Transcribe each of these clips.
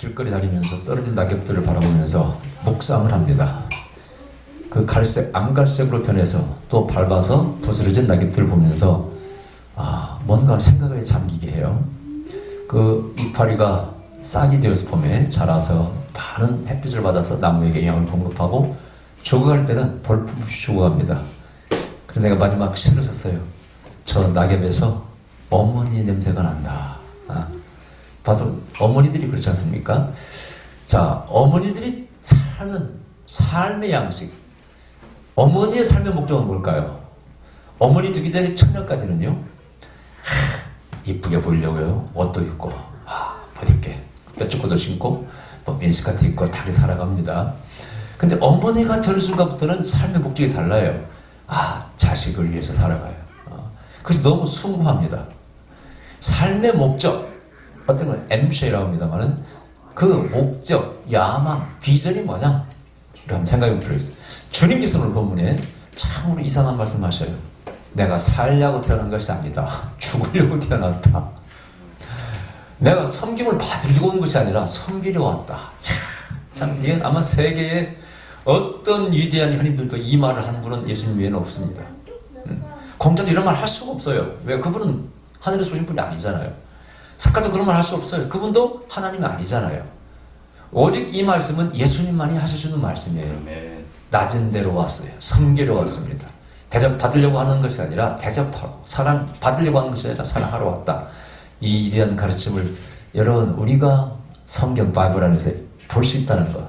길거리 다니면서 떨어진 낙엽들을 바라보면서 묵상을 합니다. 그 갈색, 암갈색으로 변해서 또 밟아서 부스러진 낙엽들을 보면서 뭔가 생각에 잠기게 해요. 그 이파리가 싹이 되어서 봄에 자라서 많은 햇빛을 받아서 나무에게 영양을 공급하고 죽어갈 때는 볼품없이 죽어갑니다. 그래서 내가 마지막 시를 썼어요. 저 낙엽에서 어머니 냄새가 난다. 봐도 어머니들이 그렇지 않습니까? 자, 어머니들이 사는 삶의 양식, 어머니의 삶의 목적은 뭘까요? 어머니 되기 전에 처녀까지는요, 이쁘게 보이려고요, 옷도 입고, 멋있게 뾰족구도 신고, 민스커트 입고 다리 살아갑니다. 근데 어머니가 되는 순간부터는 삶의 목적이 달라요. 자식을 위해서 살아가요. 그래서 너무 숭고합니다. 삶의 목적, 어떤 건 MC라고 합니다만은 그 목적, 야망, 비전이 뭐냐? 그럼 생각이 들어있어요. 주님께서 오늘 본문에 참으로 이상한 말씀 하셔요. 내가 살려고 태어난 것이 아니다. 죽으려고 태어났다. 내가 섬김을 받으려고 온 것이 아니라 섬기려 왔다. 참, 이건 아마 세계에 어떤 위대한 현인들도 이 말을 하는 분은 예수님 외에는 없습니다. 공자도 이런 말 할 수가 없어요. 왜? 그분은 하늘에서 오신 분이 아니잖아요. 석가도 그런 말 할 수 없어요. 그분도 하나님이 아니잖아요. 오직 이 말씀은 예수님만이 하셔주는 말씀이에요. 낮은 데로 왔어요. 섬기러 왔습니다. 대접받으려고 하는 것이 아니라 대접하고 사랑받으려고 하는 것이 아니라 사랑하러 왔다. 이 이러한 가르침을 여러분 우리가 성경 바이블 안에서 볼 수 있다는 것,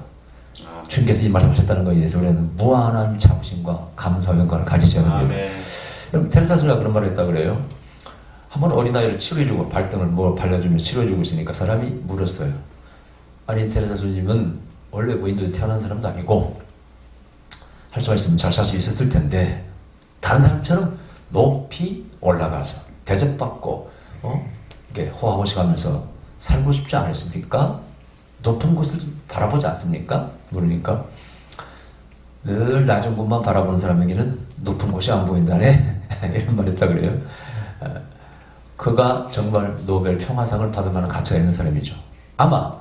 주님께서 이 말씀하셨다는 것에 대해서 우리는 무한한 자부심과 감사와 영광을 가지셔야 합니다. 여러분 테레사 수녀가 그런 말을 했다고 그래요. 한번 어린아이를 치료해주고 발등을 뭐 발라주며 치료해주고 있으니까 사람이 물었어요. 아니 테레사 수녀님은 원래 인도에 태어난 사람도 아니고 할 수가 있으면 잘 살 수 있었을 텐데 다른 사람처럼 높이 올라가서 대접받고 이렇게 호화호식하면서 살고 싶지 않으십니까? 높은 곳을 바라보지 않습니까? 물으니까 늘 낮은 곳만 바라보는 사람에게는 높은 곳이 안 보인다네. 이런 말 했다 그래요. 그가 정말 노벨 평화상을 받을 만한 가치가 있는 사람이죠. 아마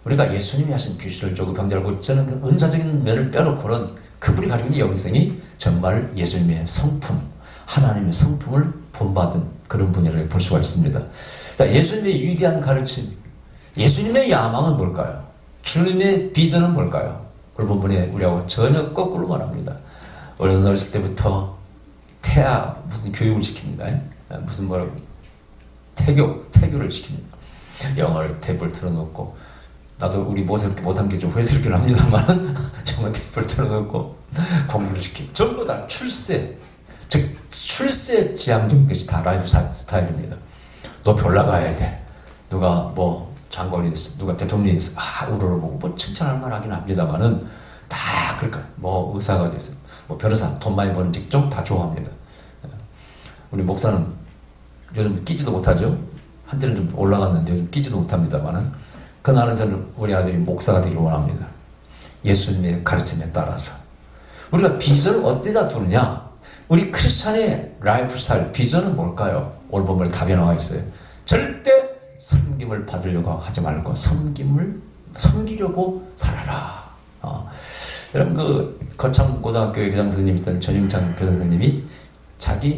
우리가 예수님이 하신 귀신을 쫓고 병자를 고치는 그 은사적인 면을 빼놓고는 그분이 가지고 있는 영생이 정말 예수님의 성품, 하나님의 성품을 본받은 그런 분이라고 볼 수가 있습니다. 자, 예수님의 위대한 가르침, 예수님의 야망은 뭘까요? 주님의 비전은 뭘까요? 오늘 본문에 우리하고 전혀 거꾸로 말합니다. 우리는 어렸을 때부터 무슨 교육을 시킵니다. 무슨 뭐라고 태교를 시킵니다. 영어를 탭을 틀어놓고, 나도 우리 못한 게 좀 후회스럽긴 합니다만 영어 탭을 틀어놓고 공부를 시킵니다. 전부 다 출세, 즉 출세 지향적인 것이 다 라이프 스타일입니다. 높이 올라가야 돼. 누가 뭐 장관이 됐어, 누가 대통령이 됐어, 우러러보고 뭐 칭찬할 만하긴 합니다만은 다 그럴까요? 뭐 의사가 됐어, 뭐 변호사, 돈 많이 버는 직종 다 좋아합니다. 우리 목사는 요즘 끼지도 못하죠. 한때는 좀 올라갔는데 요즘 끼지도 못합니다만은 그날은 저는 우리 아들이 목사가 되기를 원합니다. 예수님의 가르침에 따라서 우리가 비전을 어디다 두느냐? 우리 크리스찬의 라이프 스타일 비전은 뭘까요? 오늘 본문에 답이 나와 있어요. 절대 섬김을 받으려고 하지 말고 섬기려고 살아라. 여러분 그 거창고등학교의 교장 선생님이었던 전용창 교장 선생님이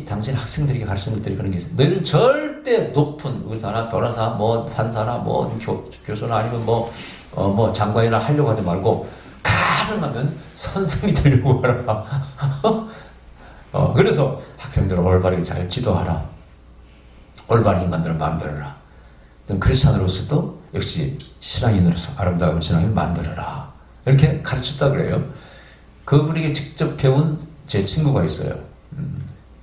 당신 학생들에게 가르치는 것들이 그런 게 있어요. 너희는 절대 높은 의사나 변호사, 뭐 판사나 뭐 교수나 아니면 뭐 장관이나 하려고 하지 말고 가능하면 선생이 되려고 하라. 그래서 학생들을 올바르게 잘 지도하라. 올바른 인간들을 만들어라. 크리스찬으로서도 역시 신앙인으로서 아름다운 신앙을 만들어라. 이렇게 가르쳤다 그래요. 그분에게 직접 배운 제 친구가 있어요.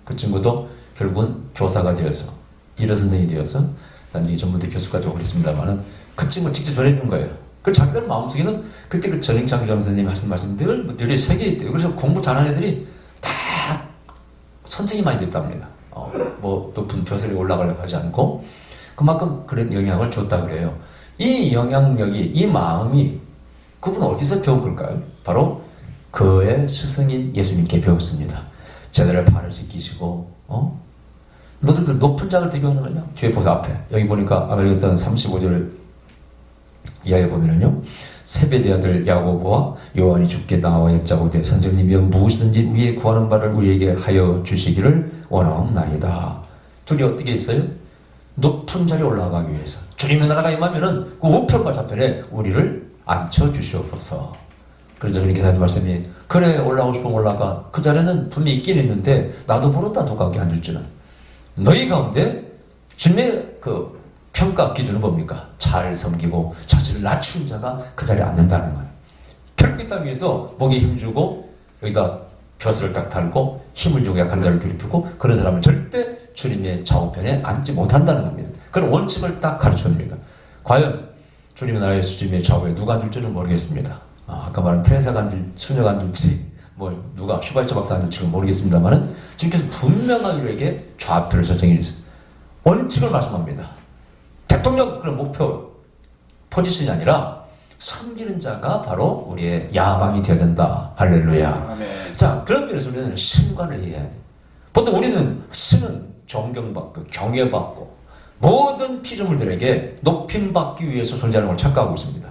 그 친구도 결국은 교사가 되어서 일어 선생이 되어서 나중에 전문대 교수까지 오고 그랬습니다만은 그 친구가 직접 전해준 거예요. 그 자기들 마음속에는 그때 그 전행창 교장 선생님이 하신 말씀 늘 세계에 있대요. 그래서 공부 잘하는 애들이 다 선생이 많이 됐답니다. 뭐 높은 벼슬에 올라가려고 하지 않고 그만큼 그런 영향을 줬다 그래요. 이 영향력이, 이 마음이 그분은 어디서 배운 걸까요? 바로 그의 스승인 예수님께 배웠습니다. 제자를 발을 씻기시고, 너희들 높은 자를 대교하는 거냐? 뒤에 보세요, 앞에. 여기 보니까 아까 읽었던 35절 이하에 보면은요, 세베대 아들 야고보와 요한이 주께 나와 여짜오되 선생님이여 무엇이든지 위에 구하는 바를 우리에게 하여 주시기를 원하옵나이다. 둘이 어떻게 했어요? 높은 자리에 올라가기 위해서 주님의 나라가 임하면은 그 우편과 좌편에 우리를 앉혀 주시옵소서. 그러자 주님께서 하신 말씀이 그래 올라오고 싶으면 올라가. 그 자리는 분명히 있긴 있는데 나도 모른다 누가 거기 앉을 줄은. 너희 가운데 주님의 그 평가 기준은 뭡니까? 잘 섬기고 자신을 낮춘 자가 그 자리에 앉는다는 거예요. 결국 이 땅 위에서 목에 힘주고 여기다 벼슬을 딱 달고 힘을 주고 약한 자를 괴롭히고 그런 사람은 절대 주님의 좌우편에 앉지 못한다는 겁니다. 그런 원칙을 딱 가르쳐줍니다. 과연 주님의 나라에서 주님의 좌우에 누가 앉을지는 모르겠습니다. 아까 말한 테레사가 앉을, 수녀가 앉을지 뭐 누가 슈발처 박사 앉을지는 모르겠습니다만은 주님께서 분명하게 우리에게 좌표를 설정해 주세요. 원칙을 말씀합니다. 대통령 그런 목표 포지션이 아니라 섬기는 자가 바로 우리의 야망이 되어야 된다. 할렐루야. 아멘. 자, 그런 면에서 우리는 신관을 이해해야 돼. 보통 우리는 신은 존경받고 경외받고 모든 피조물들에게 높임받기 위해서 존재하는 걸 착각하고 있습니다.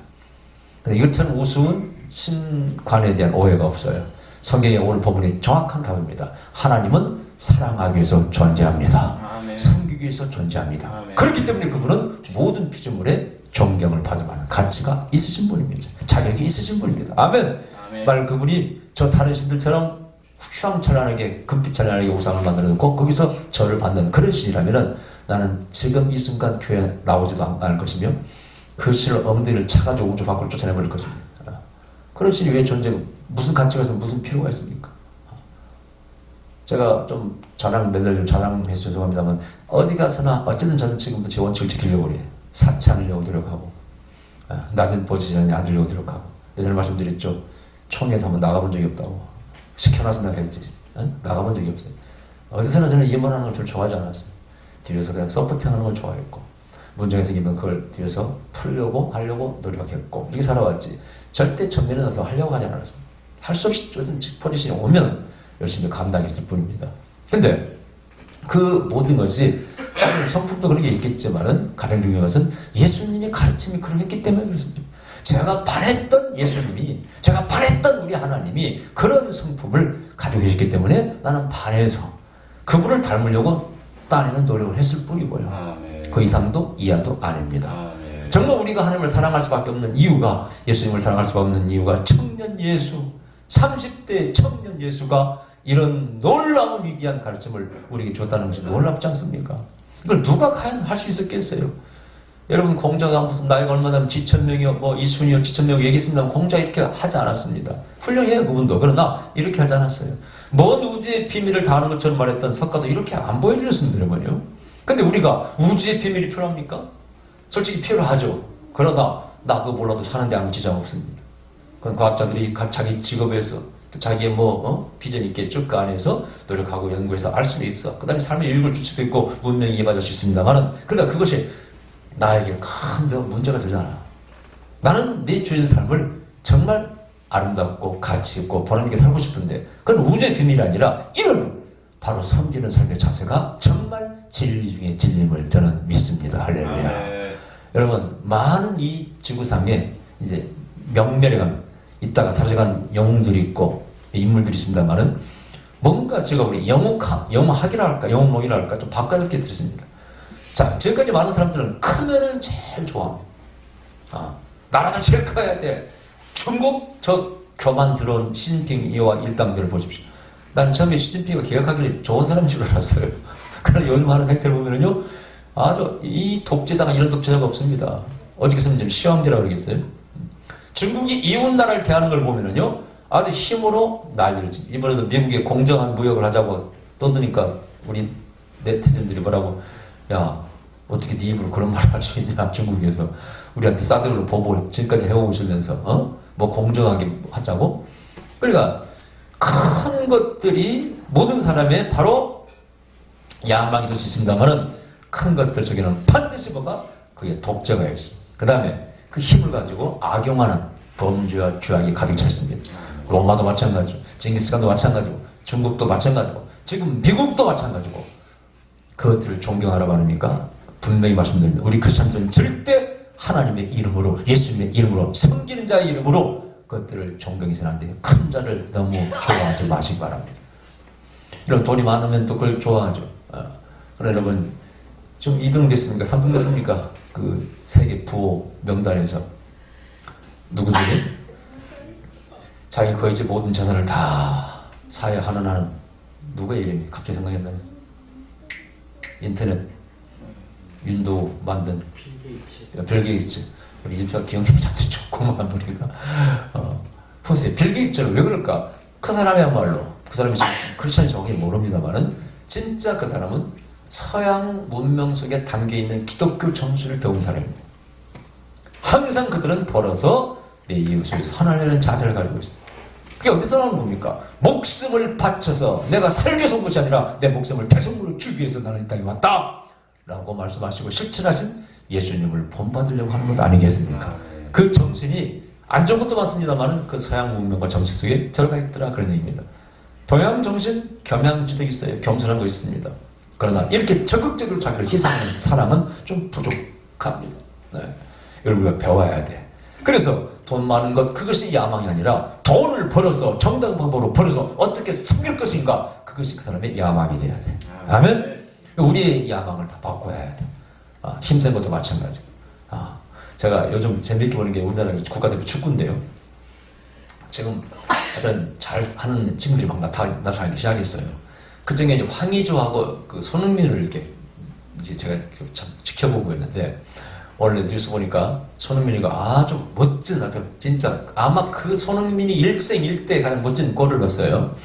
근데 이것처럼 우스운 신관에 대한 오해가 없어요. 성경의 오늘 본문이 정확한 답입니다. 하나님은 사랑하기 위해서 존재합니다. 아멘. 섬기기 위해서 존재합니다. 아멘. 그렇기 때문에 그분은 모든 피조물의 존경을 받을 만한 가치가 있으신 분입니다. 자격이 있으신 분입니다. 아멘. 아멘. 말 그분이 저 다른 신들처럼 휘황찬란하게 금빛찬란하게 우상을 만들어 놓고 거기서 절을 받는 그런 신이라면은 나는 지금 이 순간 교회에 나오지도 않을 것이며 그 신을 엉덩이를 차가지고 우주 밖으로 쫓아내버릴 것입니다. 그런 신이 왜 존재, 무슨 가치가 있으면 무슨 필요가 있습니까? 제가 좀 맨날 좀 자랑해서 죄송합니다만 어디 가서나 어쨌든 저는 지금도 제 원칙을 지키려고 그래요. 사치 않으려고 노력하고 낮은 포지션에 앉으려고 노력하고 예전에 말씀드렸죠. 총회에 한번 나가본 적이 없다고. 시켜놔서 나가야지. 나가본 적이 없어요. 어디서나 저는 이만하는 걸 별로 좋아하지 않았어요. 뒤에서 그냥 서포팅하는 걸 좋아했고 문제가 생기면 그걸 뒤에서 풀려고 하려고 노력했고 이렇게 살아왔지. 절대 전면에 나서 하려고 하지 않았어요. 할 수 없이 어떤 포지션이 오면 열심히 감당했을 뿐입니다. 근데 그 모든 것이 성품도 그런 게 있겠지만은 가장 중요한 것은 예수님의 가르침이 그러했기 때문에 그렇습니다. 제가 바랬던 예수님이, 제가 바랬던 우리 하나님이 그런 성품을 가지고 계셨기 때문에 나는 반해서 그분을 닮으려고 딴에는 노력을 했을 뿐이고요. 아멘. 그 이상도 이하도 아닙니다. 아멘. 정말 우리가 하나님을 사랑할 수밖에 없는 이유가, 예수님을 사랑할 수밖에 없는 이유가 청년 예수, 30대 청년 예수가 이런 놀라운 위대한 가르침을 우리에게 줬다는 것이 놀랍지 않습니까? 이걸 누가 과연 할 수 있었겠어요? 여러분 공자가 무슨 나이가 얼마나 되면 지천명이요 뭐 이순이요 지천명 얘기했습니다. 공자 이렇게 하지 않았습니다. 훌륭해요 그분도. 그러나 이렇게 하지 않았어요. 먼 우주의 비밀을 다하는 것처럼 말했던 석가도 이렇게 안 보여주셨습니다. 여러분요. 근데 우리가 우주의 비밀이 필요합니까? 솔직히 필요하죠. 그러나 나 그거 몰라도 사는데 아무 지장 없습니다. 그건 과학자들이 자기 직업에서 자기의 비전이 있겠죠. 그 안에서 노력하고 연구해서 알 수는 있어. 그 다음에 삶의 일을 줄 수도 있고 문명이 이어질 수 있습니다만은 그러니까 그것이 나에게 큰 문제가 되잖아. 나는 내 주인 삶을 정말 아름답고 가치 있고 보람있게 살고 싶은데 그건 우주의 비밀이 아니라 이런 바로 섬기는 삶의 자세가 정말 진리 중에 진리임을 저는 믿습니다. 할렐루야. 여러분 많은 이 지구상에 이제 명멸해간 있다가 사라져간 영웅들이 있고 인물들이 있습니다만은 뭔가 제가 우리 영웅학이라 할까 영웅론이라 할까 좀 바꿔잡게 들었습니다. 자, 지금까지 많은 사람들은 크면은 제일 좋아합니다. 나라도 제일 커야 돼. 중국 저 교만스러운 시진핑이와 일당들을 보십시오. 난 처음에 시진핑이 개혁하기를 좋은 사람인 줄 알았어요. 그러나 요즘 하는 행태를 보면은요, 아주 이 독재자가 이런 독재자가 없습니다. 어저께 쓰면 지금 시황제라고 그러겠어요. 중국이 이웃 나라를 대하는 걸 보면은요, 아주 힘으로 난리를 칩니다. 이번에도 미국에 공정한 무역을 하자고 떠드니까 우리 네티즌들이 뭐라고, 야, 어떻게 네 입으로 그런 말을 할 수 있냐, 중국에서. 우리한테 사드로 보복을 지금까지 해오시면서, 뭐 공정하게 하자고? 그러니까, 큰 것들이 모든 사람의 바로 야망이 될 수 있습니다만은, 큰 것들 속에는 반드시 뭐가? 그게 독재가 있습니다. 그 다음에 그 힘을 가지고 악용하는 범죄와 죄악이 가득 차 있습니다. 로마도 마찬가지고, 징기스칸도 마찬가지고, 중국도 마찬가지고, 지금 미국도 마찬가지고, 그것들을 존경하라고 하니까 분명히 말씀드립니다. 우리 크리스찬들은 절대 하나님의 이름으로, 예수님의 이름으로, 섬기는 자의 이름으로 그것들을 존경해서는 안 돼요. 큰 자를 너무 좋아하지 마시기 바랍니다. 여러분 돈이 많으면 또 그걸 좋아하죠. 그러나 여러분 좀 2등 됐습니까? 3등 됐습니까? 그 세계 부호 명단에서 누구지? 자기 거의 모든 재산을 다 사야 하는 한 누구의 이름이 갑자기 생각이 안 나네. 인터넷 윈도우 만든 빌 게이츠. 우리 집사 기억력이 잔뜩 좋고만 보니까 보세요. 빌 게이츠는 왜 그럴까? 그 사람이야말로 그 사람이 지금 크리스천이 정확히 모릅니다만은 진짜 그 사람은 서양 문명 속에 담겨있는 기독교 정신을 배운 사람입니다. 항상 그들은 벌어서 내 이웃을 위해서 헌하려는 자세를 가지고 있습니다. 그게 어디서 나오는 겁니까? 목숨을 바쳐서 내가 살기 위해서 온 것이 아니라 내 목숨을 대성물로 주기 위해서 나는 이 땅에 왔다 라고 말씀하시고 실천하신 예수님을 본받으려고 하는 것 아니겠습니까? 그 정신이 안 좋은 것도 많습니다만 그 서양 문명과 정신 속에 들어가 있더라 그런 얘기입니다. 동양 정신 겸양지도 있어요. 겸손한 거 있습니다. 그러나 이렇게 적극적으로 자기를 희생하는 사람은 좀 부족합니다. 네. 이걸 우리가 배워야 돼. 그래서 돈 많은 것 그것이 야망이 아니라 돈을 벌어서 정당 방법으로 벌어서 어떻게 섬길 것인가 그것이 그 사람의 야망이 돼야 돼. 아멘. 우리의 야망을 다 바꿔야 돼. 힘센 것도 마찬가지고. 제가 요즘 재밌게 보는 게 우리나라 국가대표 축구인데요. 지금 하여튼 잘 하는 친구들이 막 나타나기 시작했어요. 그 중에 이제 황의조하고 그 손흥민을 이렇게 이제 제가 참 지켜보고 있는데 원래 뉴스 보니까 손흥민이가 아주 멋진, 아주 진짜 아마 그 손흥민이 일생일대 가장 멋진 골을 넣었어요.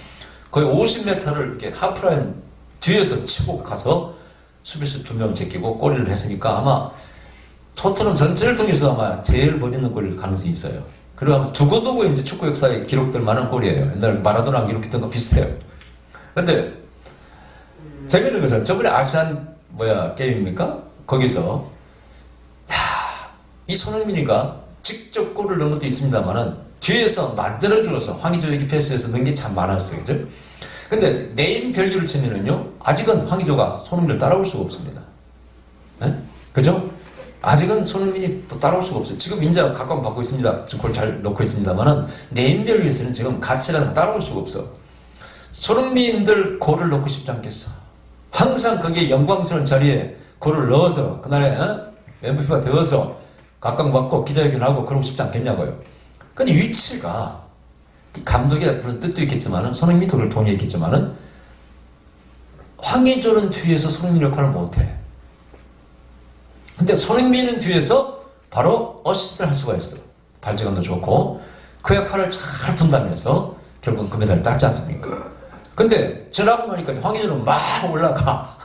거의 50m를 이렇게 하프라인 뒤에서 치고 가서 수비수 2명 제끼고 골을 했으니까 아마 토트넘 전체를 통해서 아마 제일 멋있는 골일 가능성이 있어요. 그리고 아마 두고두고 이제 축구 역사에 기록될 만한 골이에요. 옛날 마라도나가 기록했던 거 비슷해요. 근데 재밌는 것은 저번에 아시안 게임입니까? 거기서 이 손흥민이가 직접 골을 넣은 것도 있습니다만은 뒤에서 만들어주어서 황의조에게 패스해서 넣은 게 참 많았어요. 그죠? 근데 네임 밸류를 치면은요, 아직은 황의조가 손흥민을 따라올 수가 없습니다. 네? 그죠? 아직은 손흥민이 따라올 수가 없어요. 지금 인자 각광 받고 있습니다. 골 잘 넣고 있습니다만은 네임 밸류에서는 지금 가치라는 따라올 수가 없어. 손흥민들 골을 넣고 싶지 않겠어. 항상 거기에 영광스러운 자리에 골을 넣어서 그날에 MVP가 되어서 각광받고 기자회견하고 그러고 싶지 않겠냐고요. 근데 위치가 감독의 그런 뜻도 있겠지만은 손흥민 그걸 동의했겠지만은 황의조는 뒤에서 손흥민 역할을 못해. 근데 손흥민은 뒤에서 바로 어시스트를 할 수가 있어. 발재간도 좋고 그 역할을 잘 분담해서 결국 금메달을 땄지 않습니까? 근데 지나고 나니까 황의조는 막 올라가.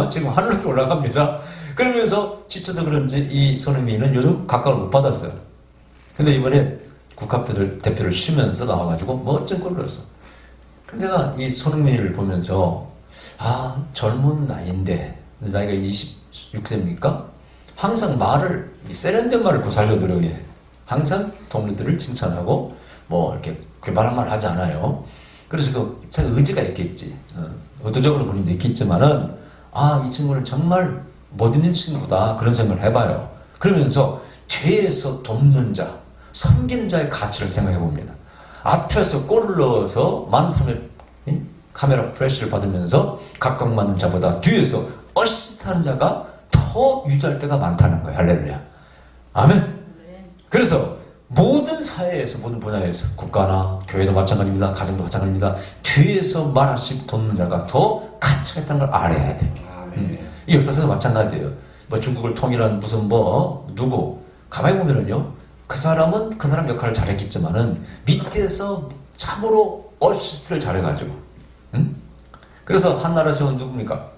지금 하늘로 올라갑니다. 그러면서 지쳐서 그런지 이 손흥민은 요즘 각광을 못 받았어요. 근데 이번에 국가대표를 쉬면서 나와가지고 멋진 골을 넣었어. 근데 내가 이 손흥민을 보면서 젊은 나이인데 나이가 26세입니까? 항상 세련된 말을 구사하려고 노력해. 항상 동료들을 칭찬하고 이렇게 괴발한 말 하지 않아요. 그래서 자기 의지가 있겠지. 의도적으로 그런 게 있겠지만은 이 친구는 정말 못 있는 친구다 그런 생각을 해봐요. 그러면서 뒤에서 돕는 자, 섬기는 자의 가치를 생각해 봅니다. 앞에서 골을 넣어서 많은 사람의 카메라 플래시를 받으면서 각광받는 자보다 뒤에서 어시스트하는 자가 더 유지할 때가 많다는 거예요. 할렐루야. 아멘. 그래서 모든 사회에서 모든 분야에서 국가나 교회도 마찬가지입니다. 가정도 마찬가지입니다. 뒤에서 말하씩 돕는 자가 더 가치가 있다는 걸 알아야 돼. 이 역사에서 마찬가지예요. 중국을 통일한 무슨 누구 가만히 보면은요, 그 사람은 그 사람 역할을 잘했겠지만은 밑에서 참으로 어시스트를 잘해가지고, 그래서 한나라 세운 누굽니까?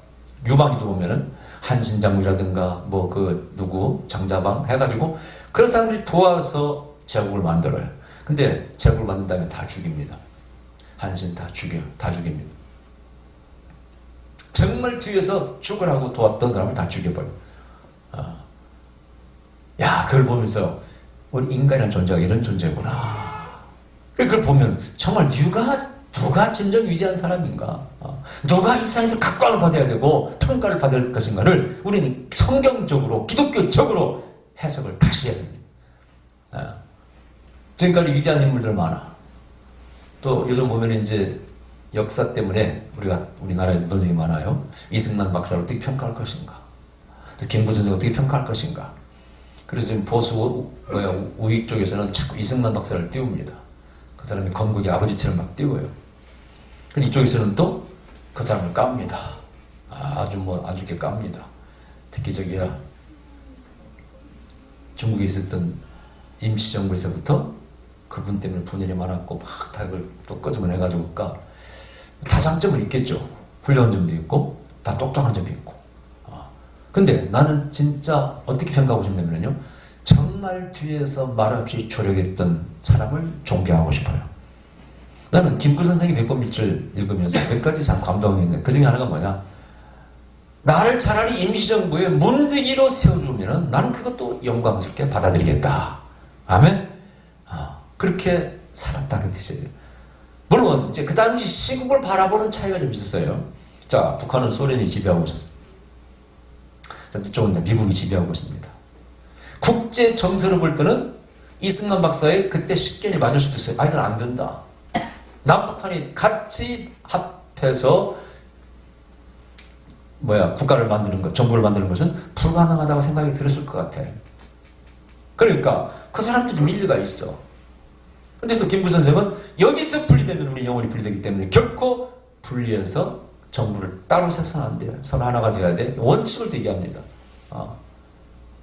유방이도 보면은 한신장군이라든가 누구 장자방 해가지고 그런 사람들이 도와서 제국을 만들어요. 근데 제국을 만든 다음에 다 죽입니다. 한신 다 죽입니다. 정말 뒤에서 죽으라고 도왔던 사람을 다 죽여버려요. 그걸 보면서 우리 인간이라는 존재가 이런 존재구나. 그걸 보면 정말 누가 진정 위대한 사람인가? 누가 이 세상에서 각광을 받아야 되고 평가를 받을 것인가를 우리는 성경적으로 기독교적으로 해석을 다시 해야 됩니다. 지금까지 위대한 인물들 많아. 또 요즘 보면 이제 역사 때문에 우리나라에서 논쟁이 많아요. 이승만 박사를 어떻게 평가할 것인가? 또 김구 선생을 어떻게 평가할 것인가? 그래서 지금 보수 우익 쪽에서는 자꾸 이승만 박사를 띄웁니다. 그 사람이 건국의 아버지처럼 막 띄워요. 근데 이쪽에서는 또 그 사람을 깝니다. 아주 게 깝니다. 특히 중국에 있었던 임시정부에서부터 그분 때문에 분열이 많았고 막 다 그걸 또 끄집어내가지고 다 장점은 있겠죠. 훌륭한 점도 있고 다 똑똑한 점이 있고. 근데 나는 진짜 어떻게 평가하고 싶냐면요, 정말 뒤에서 말없이 조력했던 사람을 존경하고 싶어요. 나는 김구 선생의 백범일지를 읽으면서 몇 가지 참 감동했는데 그 중에 하나가 뭐냐, 나를 차라리 임시정부의 문지기로 세워주면 나는 그것도 영광스럽게 받아들이겠다. 아멘? 그렇게 살았다는 뜻이에요. 물론 이제 그 당시 시국을 바라보는 차이가 좀 있었어요. 자, 북한은 소련이 지배하고 있었어요. 이쪽은 미국이 지배하고 있습니다. 국제 정세를 볼 때는 이승만 박사의 그때 식견이 맞을 수도 있어요. 이건 안 된다. 남북한이 같이 합해서 국가를 만드는 것, 정부를 만드는 것은 불가능하다고 생각이 들었을 것 같아. 그러니까 그 사람들이 좀 일리가 있어. 근데 또 김구 선생은 여기서 분리되면 우리 영혼이 분리되기 때문에 결코 분리해서 정부를 따로 세서는 안 돼요. 서로 하나가 돼야 돼. 원칙을 얘기합니다.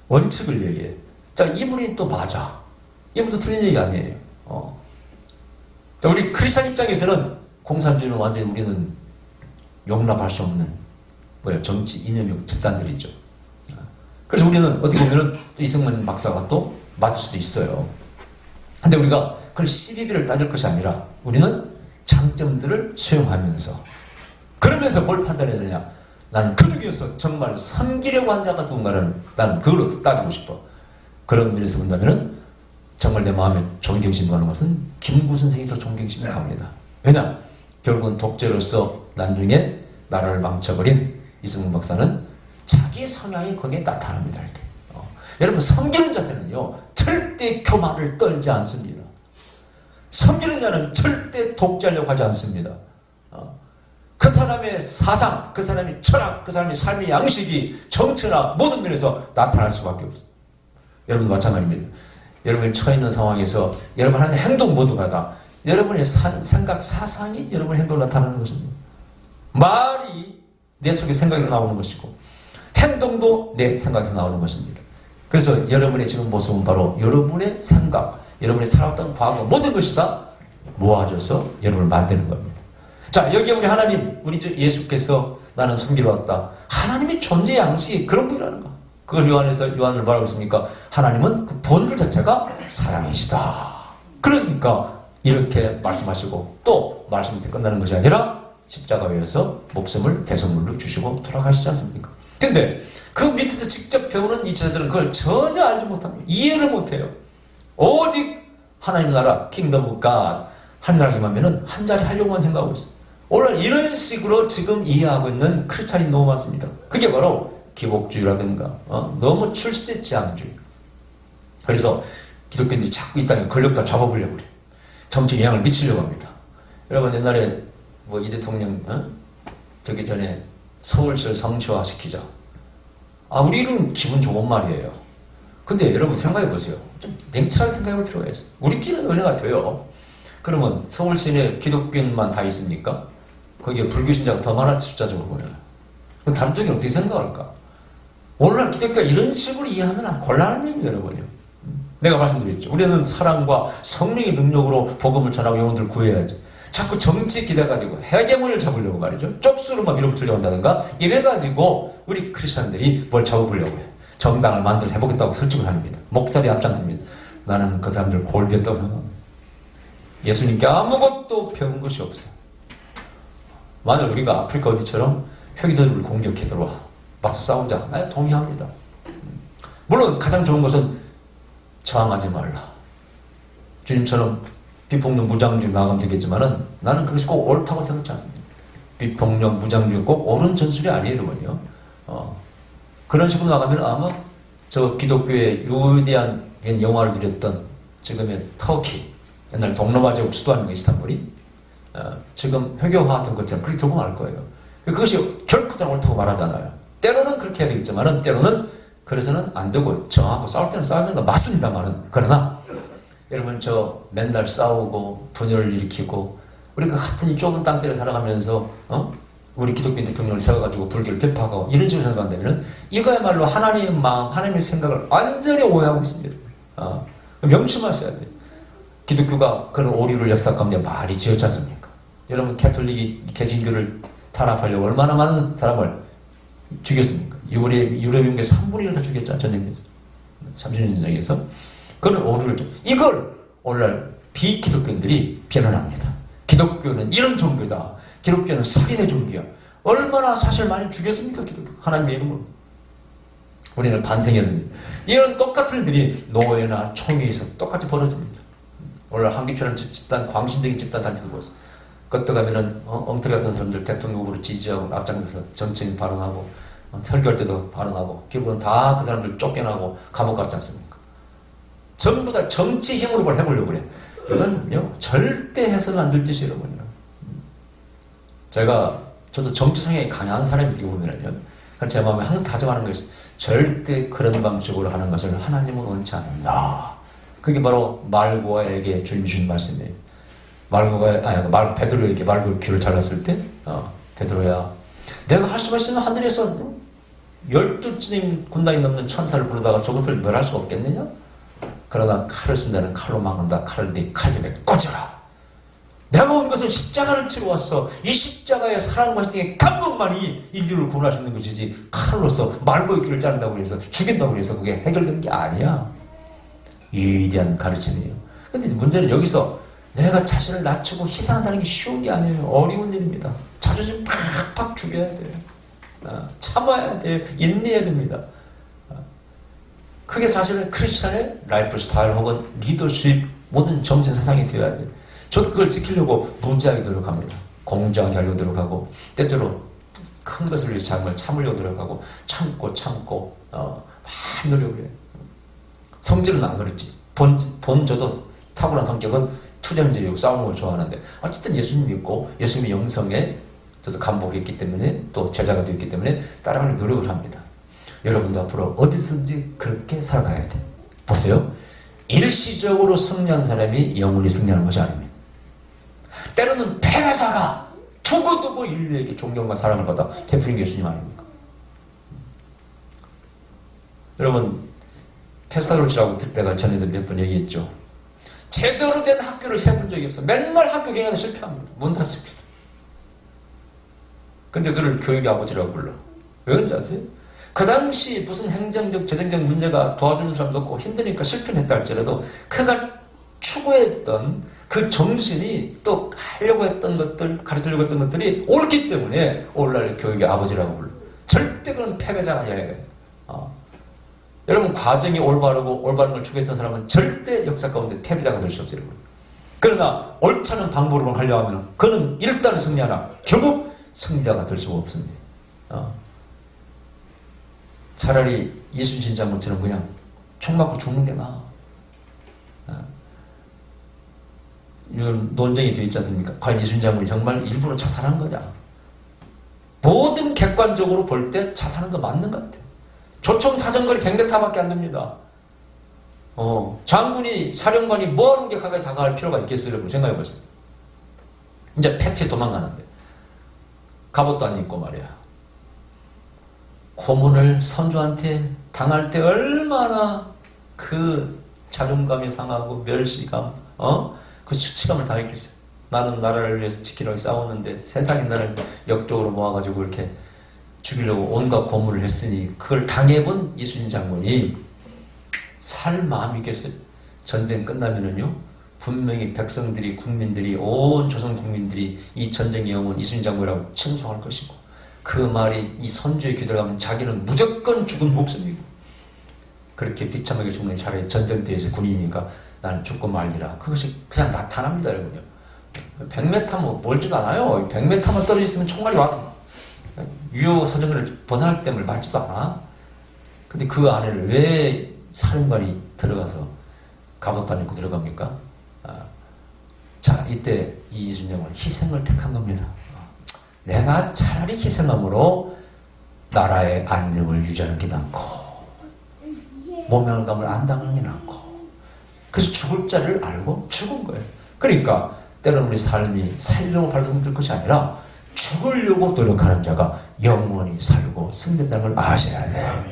원칙을 얘기해. 자, 이분이 또 맞아. 이분도 틀린 얘기 아니에요. 자, 우리 크리스천 입장에서는 공산주의는 완전히 우리는 용납할 수 없는 정치 이념이 집단들이죠. 그래서 우리는 어떻게 보면은 이승만 박사가 또 맞을 수도 있어요. 근데 우리가 그걸 시비비를 따질 것이 아니라 우리는 장점들을 수용하면서, 그러면서 뭘 판단해야 되냐, 나는 그 중에서 정말 섬기려고 한 자가 누군가는 나는 그걸로 따지고 싶어. 그런 면에서 본다면은 정말 내 마음에 존경심이 가는 것은 김구 선생이 더 존경심이 갑니다. 왜냐? 결국은 독재로서 나중에 나라를 망쳐버린 이승만 박사는 자기 성향이 거기에 나타납니다. 이렇게. 여러분, 섬기는 자세는요, 절대 교만을 떨지 않습니다. 섬기는 자는 절대 독재하려고 하지 않습니다. 그 사람의 사상, 그 사람의 철학, 그 사람의 삶의 양식이 정치나 모든 면에서 나타날 수밖에 없어요. 여러분도 마찬가지입니다. 여러분이 처해 있는 상황에서 여러분 하는 행동 모두가 다 여러분의 생각, 사상이 여러분의 행동을 나타나는 것입니다. 말이 내 속에 생각에서 나오는 것이고 행동도 내 생각에서 나오는 것입니다. 그래서 여러분의 지금 모습은 바로 여러분의 생각, 여러분이 살아왔던 과거 모든 것이 다 모아져서 여러분을 만드는 겁니다. 자, 여기에 우리 하나님, 우리 예수께서 나는 섬기러 왔다. 하나님의 존재 양식이 그런 분이라는 거. 그걸 요한을 뭐라고 했습니까? 하나님은 그 본질 자체가 사랑이시다. 그러니까 이렇게 말씀하시고 또 말씀에서 끝나는 것이 아니라 십자가 위에서 목숨을 대속물로 주시고 돌아가시지 않습니까? 근데 그 밑에서 직접 배우는 이 제자들은 그걸 전혀 알지 못합니다. 이해를 못해요. 오직 하나님 나라, 킹덤 오브 갓, 하나님 임하면은 한 자리 하려고만 생각하고 있어요. 오늘 이런 식으로 지금 이해하고 있는 크리스찬이 너무 많습니다. 그게 바로 기복주의라든가 너무 출세지향주의. 그래서 기독교인들이 자꾸 이 땅에 권력도 잡아보려고 그래요. 정치에 영향을 미치려고 합니다. 여러분, 옛날에 이 대통령 되기 전에 서울시를 성시화 시키자. 우리는 기분 좋은 말이에요. 근데 여러분 생각해 보세요. 좀 냉철하게 생각해 볼 필요가 있어요. 우리끼리는 은혜가 돼요. 그러면 서울 시내 기독교인만 다 있습니까? 거기에 불교 신자가 더 많은 숫자적으로 보여요. 그럼 다른 쪽에 어떻게 생각할까? 오늘날 기독교가 이런 식으로 이해하면 곤란한 얘기예요, 여러분요. 내가 말씀드렸죠. 우리는 사랑과 성령의 능력으로 복음을 전하고 영혼들을 구해야지. 자꾸 정치에 기대가지고 헤게몬을 잡으려고 말이죠. 쪽수로만 밀어붙이려고 한다든가 이래가지고 우리 크리스천들이 뭘 잡아보려고 해요. 정당을 해보겠다고 설치고 다닙니다. 목살이 앞장섭니다. 나는 그 사람들 골비했다고 생각합니다. 예수님께 아무것도 배운 것이 없어요. 만일 우리가 아프리카 어디처럼 표기들을 공격해 들어와 맞서 싸우자. 나 동의합니다. 물론 가장 좋은 것은 저항하지 말라. 주님처럼 비폭력 무장주의 나가면 되겠지만은 나는 그것이 꼭 옳다고 생각하지 않습니다. 비폭력 무장주의 꼭 옳은 전술이 아니에요, 여러분요. 그런 식으로 나가면 아마 저 기독교의 유대한 영화를 누렸던 지금의 터키, 옛날 동로마 제국 수도 아닙니까, 이스탄불이? 지금 회교화하던 것처럼 그렇게 결국 말 거예요. 그것이 결코 옳다고 말하잖아요. 때로는 그렇게 해야 되겠지만은, 때로는 그래서는 안 되고, 저하고 싸울 때는 싸워야 되는 건 맞습니다만은, 그러나, 여러분, 저 맨날 싸우고, 분열을 일으키고, 우리가 같은 이 좁은 땅들에 살아가면서, 우리 기독교 대통령을 세워가지고 불교를 폐파하고, 이런 식으로 생각한다면, 이거야말로 하나님의 마음, 하나님의 생각을 완전히 오해하고 있습니다. 명심하셔야 돼요. 기독교가 그런 오류를 역사 가운데 많이 지었지 않습니까? 여러분, 캐톨릭이 개신교를 탄압하려고 얼마나 많은 사람을 죽였습니까? 유럽인의 3분의 1을 다 죽였잖아, 전쟁에서. 30년 전쟁에서. 그런 오류를 이걸 오늘날 비기독교인들이 비난합니다. 기독교는 이런 종교다. 기독교는 살인의 종교야. 얼마나 사실 많이 죽였습니까, 기독교? 하나님의 이름으로. 우리는 반성해야 됩니다. 이런 똑같은 일들이 노예나 총회에서 똑같이 벌어집니다. 오늘 한기철은 집단, 광신적인 집단 단체도 보였어. 그것도 가면은, 엉터리 같은 사람들 대통령 후보를 지지하고 앞장서서 정치인 발언하고, 설교할 때도 발언하고, 결국은 다 그 사람들 쫓겨나고 감옥 갔지 않습니까? 전부 다 정치 힘으로 뭘 해보려고 그래. 이건 절대 해서는 안 될 짓이에요, 여러분요. 저도 정치 성향이 강한 사람이 되게 보면은요. 제 마음에 항상 다짐하는 거 있어요. 절대 그런 방식으로 하는 것을 하나님은 원치 않는다. 그게 바로 말고아에게 주님이 주신 말씀이에요. 베드로에게 말고 귀를 잘랐을 때, 베드로야, 내가 할 수가 있으면 하늘에서 12진 군단이 넘는 천사를 부르다가 저것들을 멸할 수 없겠느냐? 그러나 칼을 쓴다는 칼로 막는다. 칼을 네 칼집에 꽂아라. 내가 온 것은 십자가를 치러 왔어. 이 십자가의 사랑과 희생의 감동만이 인류를 구원할 수 있는 것이지, 칼로서 말고의 귀를 자른다고 해서 죽인다고 해서 그게 해결되는 게 아니야. 이 위대한 가르침이에요. 근데 문제는 여기서 내가 자신을 낮추고 희생한다는 게 쉬운 게 아니에요. 어려운 일입니다. 자존심 팍팍 죽여야 돼요. 참아야 돼요. 인내해야 됩니다. 그게 사실은 크리스천의 라이프 스타일 혹은 리더십, 모든 정신 사상이 되어야 돼요. 저도 그걸 지키려고 무지하게 노력합니다. 공정하게 하려고 노력하고, 때때로 큰 것을 위해 작은 걸 참으려고 노력하고, 참고 많이 노력을 해요. 성질은 안 그렇지. 저도 탁월한 성격은 투쟁질이고 싸우는 걸 좋아하는데, 어쨌든 예수님 믿고 예수님의 영성에 저도 감복했기 때문에, 또 제자가 되었기 때문에 따라가는 노력을 합니다. 여러분도 앞으로 어디서든지 그렇게 살아가야 돼. 보세요. 일시적으로 승리한 사람이 영원히 승리하는 것이 아닙니다. 때로는 패배자가 두고두고 인류에게 존경과 사랑을 받아 되풀인 예수님 아닙니까? 여러분, 페스타로치라고 그때가 전에도 몇 번 얘기했죠. 제대로 된 학교를 세본 적이 없어. 맨날 학교 경영에 실패합니다. 문 닫습니다. 근데 그를 교육의 아버지라고 불러. 왜 그런지 아세요? 그 당시 무슨 행정적, 재정적 문제가 도와주는 사람도 없고 힘드니까 실패를 했다 할지라도 그가 추구했던 그 정신이 또 하려고 했던 것들, 가르치려고 했던 것들이 옳기 때문에 오늘날 교육의 아버지라고 불러. 절대 그런 패배자가 아니에요. 여러분, 과정이 올바른 걸 추구했던 사람은 절대 역사 가운데 패배자가 될 수 없어요. 그러나 옳지 않은 방법으로 하려고 하면 그는 일단 승리하나 결국 승리자가 될 수가 없습니다. 차라리 이순신 장군처럼 그냥 총 맞고 죽는 게 나아. 이런 논쟁이 되어 있지 않습니까? 과연 이순신 장군이 정말 일부러 자살한 거냐? 모든 객관적으로 볼 때 자살한 거 맞는 것 같아요. 조총 사정거리 100m밖에 안 됩니다. 장군이, 사령관이 뭐하러 게 가까이 다가갈 필요가 있겠어요? 여러분 생각해보세요. 이제 패트에 도망가는데 갑옷도 안 입고 말이야. 고문을 선조한테 당할 때 얼마나 그 자존감이 상하고 멸시감, 그 수치감을 당했겠어요. 나는 나라를 위해서 지키려고 싸웠는데 세상이 나를 역적으로 모아가지고 이렇게 죽이려고 온갖 고문을 했으니 그걸 당해본 이순신 장군이 살 마음이겠어요. 전쟁 끝나면은요, 분명히 백성들이, 국민들이, 온 조선 국민들이 이 전쟁의 영웅은 이순신 장군이라고 칭송할 것이고, 그 말이 이 선조의 귀에 들어가면 자기는 무조건 죽은 목숨이고, 그렇게 비참하게 죽는 차라리 전쟁터에서 군인이니까 나는 죽고 말리라. 그것이 그냥 나타납니다, 여러분요. 100m 뭐 멀지도 않아요. 100m만 떨어져 있으면 총알이 와도 유효 사정을 벗어날 때문에 맞지도 않아. 근데 그 안에를 왜 사령관이 들어가서 갑옷도 안 입고 들어갑니까? 자, 이때 이순영은 희생을 택한 겁니다. 내가 차라리 희생함으로 나라의 안녕을 유지하는 게 낫고 모멸감을 안 당하는 게 낫고, 그래서 죽을 자를 알고 죽은 거예요. 그러니까 때로는 우리 삶이 살려고 발버둥 것이 아니라 죽으려고 노력하는 자가 영원히 살고 승리된다는 걸 아셔야 돼요.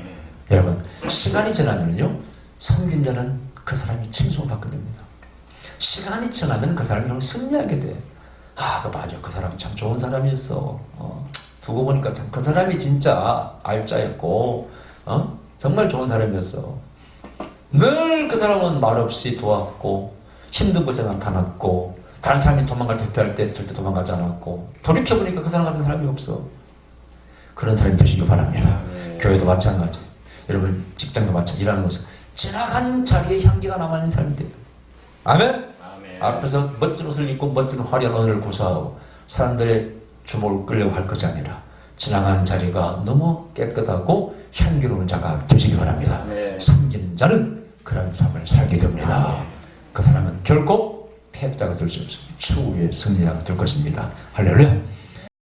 여러분, 시간이 지나면요, 섬긴 자는 그 사람이 칭송을 받게 됩니다. 시간이 지나면 그 사람이 승리하게 돼. 맞아, 그 사람 참 좋은 사람이었어. 두고 보니까 참 그 사람이 진짜 알짜였고, 정말 좋은 사람이었어. 늘 그 사람은 말없이 도왔고, 힘든 곳에 나타났고, 다른 사람이 도망갈 대표할 때 절대 도망가지 않았고, 돌이켜보니까 그 사람 같은 사람이 없어. 그런 사람이 되시기 바랍니다. 교회도 마찬가지. 여러분, 직장도 마찬가지. 일하는 곳은 지나간 자리에 향기가 남아있는 사람이 돼요. 아멘? 앞에서 멋진 옷을 입고 멋진 화려한 언어를 구사하고 사람들의 주목을 끌려고 할 것이 아니라 지나간 자리가 너무 깨끗하고 향기로운 자가 되시기 바랍니다. 섬기는 자는 그런 삶을 살게 됩니다. 그 사람은 결코 패배자가 될 수 없습니다. 최후의 승리자가 될 것입니다. 할렐루야.